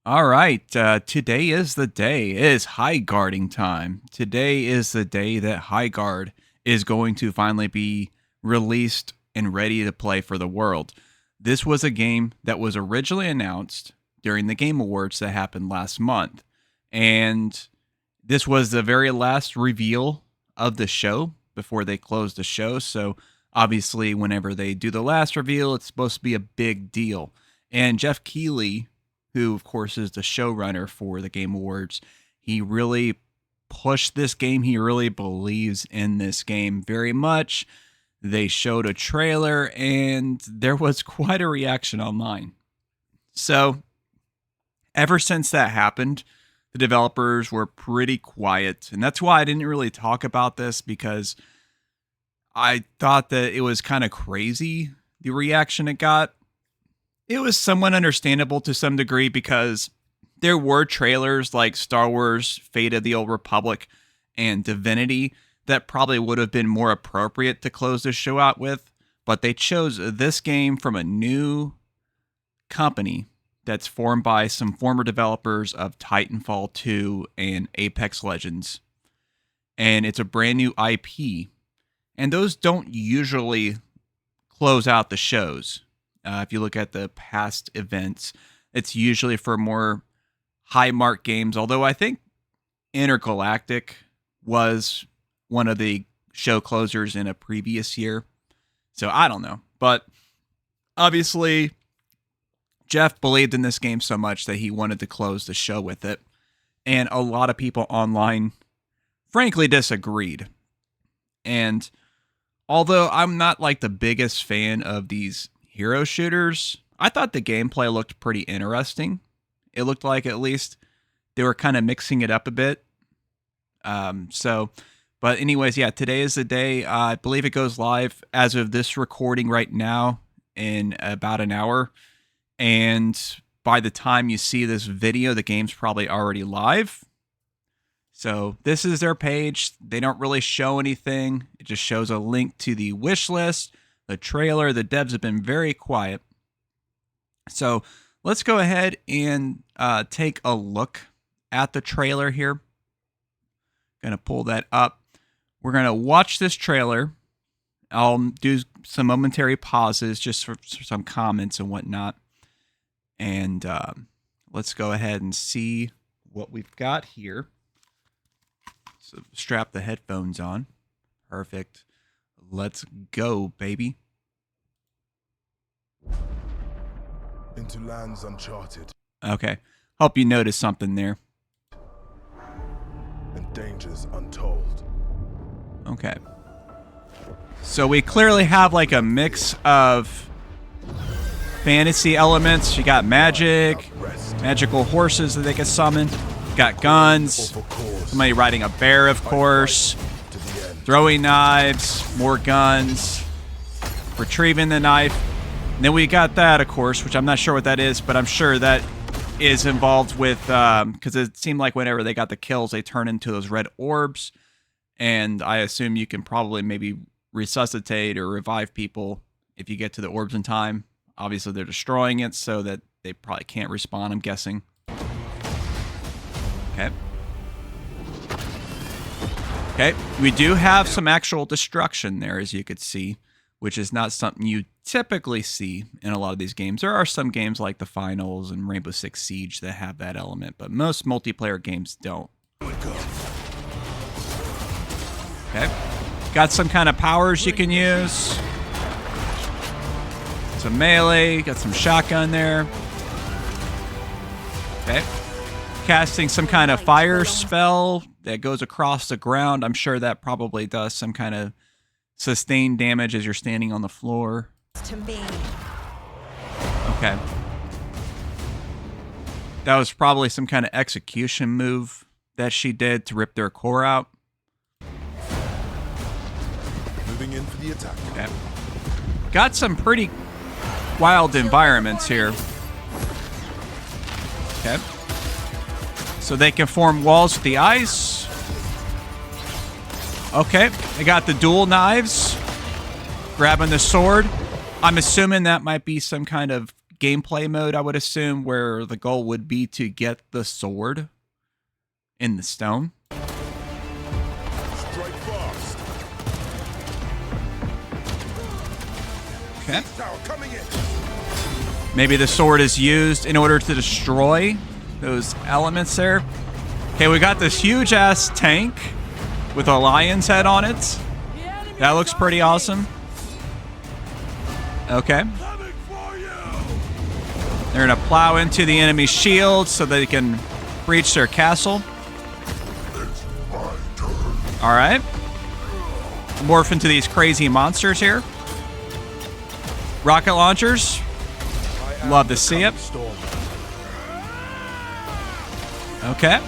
All right, today is the day. It is Highguarding time. Today is the day that Highguard is going to finally be released and ready to play for the world. This was a game that was originally announced during the Game Awards that happened last month. And this was the very last reveal of the show before they closed the show. So obviously, whenever they do the last reveal, it's supposed to be a big deal. And Geoff Keighley, who of course is the showrunner for the Game Awards, he really pushed this game. He really believes in this game very much. They showed a trailer and there was quite a reaction online. So ever since that happened, the developers were pretty quiet. And that's why I didn't really talk about this, because I thought that it was kind of crazy, the reaction it got. It was somewhat understandable to some degree, because there were trailers like Star Wars, Fate of the Old Republic, and Divinity that probably would have been more appropriate to close the show out with. But they chose this game from a new company that's formed by some former developers of Titanfall 2 and Apex Legends. And it's a brand new IP. And those don't usually close out the shows. If you look at the past events, it's usually for more high mark games. Although I think Intergalactic was one of the show closers in a previous year. So I don't know. But obviously, Geoff believed in this game so much that he wanted to close the show with it. And a lot of people online, frankly, disagreed. And although I'm not like the biggest fan of these hero shooters, I thought the gameplay looked pretty interesting. It looked like at least they were kind of mixing it up a bit. But anyways, yeah, today is the day. I believe it goes live as of this recording right now in about an hour. And by the time you see this video, the game's probably already live. So this is their page. They don't really show anything. It just shows a link to the wish list, the trailer. The devs have been very quiet. So let's go ahead and take a look at the trailer here. Gonna pull that up. We're gonna watch this trailer. I'll do some momentary pauses just for some comments and whatnot. And let's go ahead and see what we've got here. So strap the headphones on. Perfect. Let's go, baby. Into lands uncharted. Okay. Hope you noticed something there. And dangers untold. Okay. So we clearly have like a mix of fantasy elements. You got magic, magical horses that they can summon. You got guns. Somebody riding a bear, of course. Throwing knives, more guns, retrieving the knife. And then we got that, of course, which I'm not sure what that is, but I'm sure that is involved with, because it seemed like whenever they got the kills, they turn into those red orbs. And I assume you can probably maybe resuscitate or revive people if you get to the orbs in time. Obviously, they're destroying it so that they probably can't respawn, I'm guessing. Okay. Okay, we do have some actual destruction there, as you could see, which is not something you typically see in a lot of these games. There are some games like the Finals and Rainbow Six Siege that have that element, but most multiplayer games don't. Okay, got some kind of powers you can use. Some melee, got some shotgun there. Okay, casting some kind of fire spell that goes across the ground. I'm sure that probably does some kind of sustained damage as you're standing on the floor. To me. Okay. That was probably some kind of execution move that she did to rip their core out. Moving in for the attack. Okay. Got some pretty wild environments here. Okay. So they can form walls with the ice. Okay, they got the dual knives. Grabbing the sword. I'm assuming that might be some kind of gameplay mode, I would assume, where the goal would be to get the sword in the stone. Strike fast. Okay. Tower coming in. Maybe the sword is used in order to destroy those elements there. Okay, we got this huge-ass tank with a lion's head on it. That looks pretty awesome. Okay. They're going to plow into the enemy shield so they can breach their castle. All right. Morph into these crazy monsters here. Rocket launchers. Love to see it. Okay.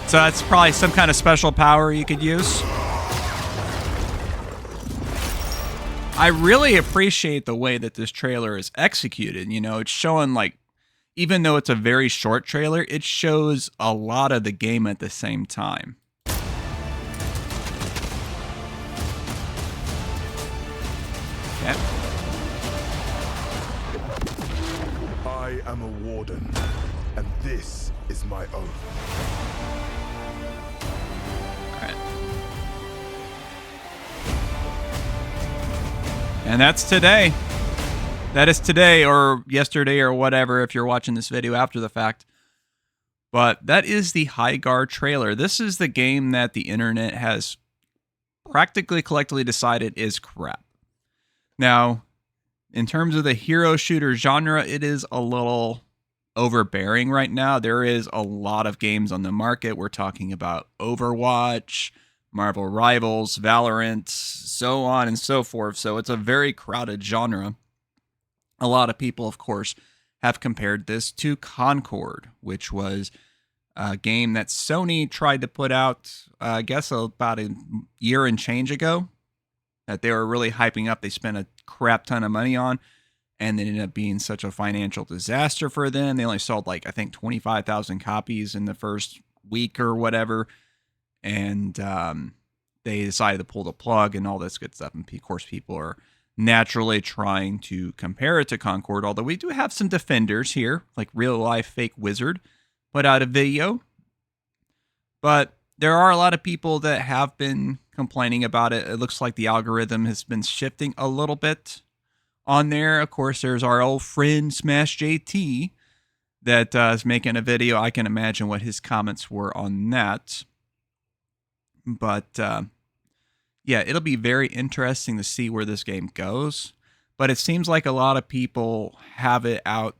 So that's probably some kind of special power you could use. I really appreciate the way that this trailer is executed. You know, it's showing, like, even though it's a very short trailer, it shows a lot of the game at the same time. Okay. I am a warden, and this is my oath. All right. And that's today. That is today or yesterday or whatever if you're watching this video after the fact. But that is the Highguard trailer. This is the game that the internet has practically collectively decided is crap. Now, in terms of the hero shooter genre, it is a little overbearing right now. There is a lot of games on the market. We're talking about Overwatch, Marvel Rivals, Valorant, so on and so forth. So it's a very crowded genre. A lot of people, of course, have compared this to Concord, which was a game that Sony tried to put out, I guess, about a year and change ago, that they were really hyping up. They spent a crap ton of money on, and it ended up being such a financial disaster for them. They only sold, like, I think 25,000 copies in the first week or whatever. And they decided to pull the plug and all this good stuff. And of course, people are naturally trying to compare it to Concord, although we do have some defenders here, like Real Life Fake Wizard put out a video. But there are a lot of people that have been complaining about it. It looks like the algorithm has been shifting a little bit on there. Of course, there's our old friend Smash JT that is making a video. I can imagine what his comments were on that. But yeah, it'll be very interesting to see where this game goes. But it seems like a lot of people have it out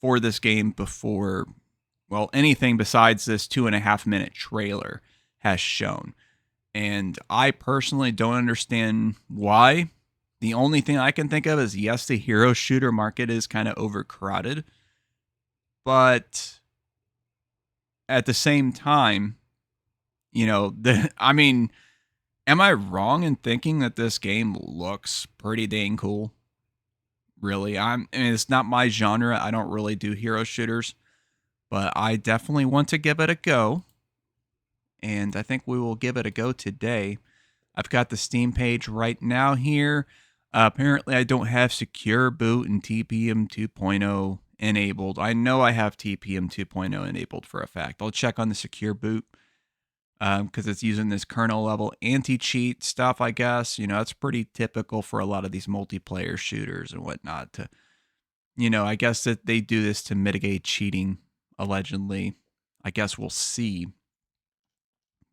for this game before, well, anything besides this 2.5-minute trailer has shown. And I personally don't understand why. The only thing I can think of is, yes, the hero shooter market is kind of overcrowded. But at the same time, you know, I mean, am I wrong in thinking that this game looks pretty dang cool? Really, I mean, it's not my genre. I don't really do hero shooters, but I definitely want to give it a go. And I think we will give it a go today. I've got the Steam page right now here. Apparently, I don't have Secure Boot and TPM 2.0 enabled. I know I have TPM 2.0 enabled for a fact. I'll check on the Secure Boot. Because it's using this kernel level anti-cheat stuff, I guess. You know, that's pretty typical for a lot of these multiplayer shooters and whatnot. To, you know, I guess that they do this to mitigate cheating, allegedly. I guess we'll see.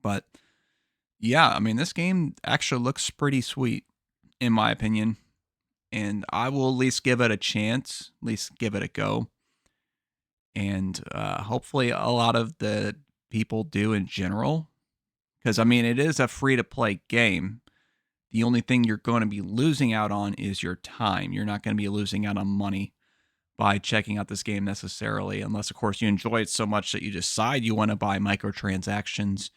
But yeah, I mean, this game actually looks pretty sweet, in my opinion. And I will at least give it a chance, at least give it a go. And hopefully a lot of the people do in general. Because, I mean, it is a free-to-play game. The only thing you're going to be losing out on is your time. You're not going to be losing out on money by checking out this game necessarily, unless, of course, you enjoy it so much that you decide you want to buy microtransactions.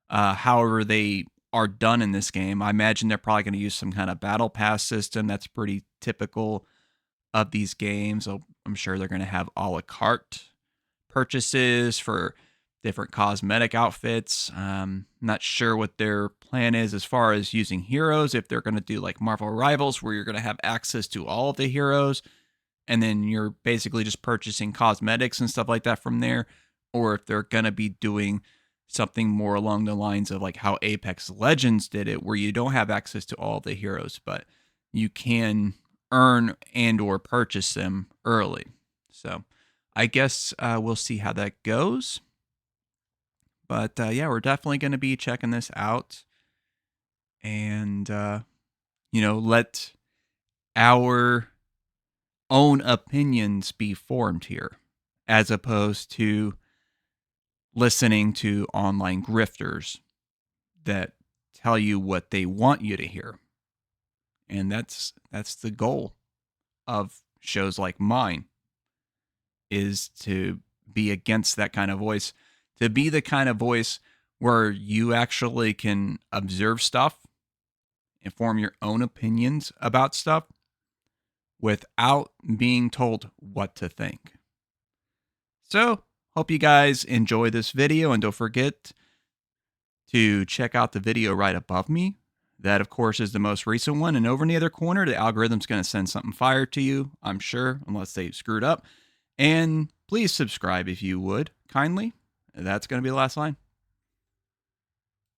However they are done in this game, I imagine they're probably going to use some kind of battle pass system. That's pretty typical of these games. So I'm sure they're going to have a la carte purchases for different cosmetic outfits. Not sure what their plan is as far as using heroes, if they're going to do like Marvel Rivals, where you're going to have access to all of the heroes and then you're basically just purchasing cosmetics and stuff like that from there, or if they're going to be doing something more along the lines of like how Apex Legends did it, where you don't have access to all the heroes, but you can earn and or purchase them early. So I guess we'll see how that goes. But yeah, we're definitely going to be checking this out, and let our own opinions be formed here, as opposed to listening to online grifters that tell you what they want you to hear. And that's the goal of shows like mine, is to be against that kind of voice, to be the kind of voice where you actually can observe stuff and form your own opinions about stuff without being told what to think. So, hope you guys enjoy this video, and don't forget to check out the video right above me. That, of course, is the most recent one. And over in the other corner, the algorithm's going to send something fire to you, I'm sure, unless they screwed up. And please subscribe if you would, kindly. That's going to be the last line.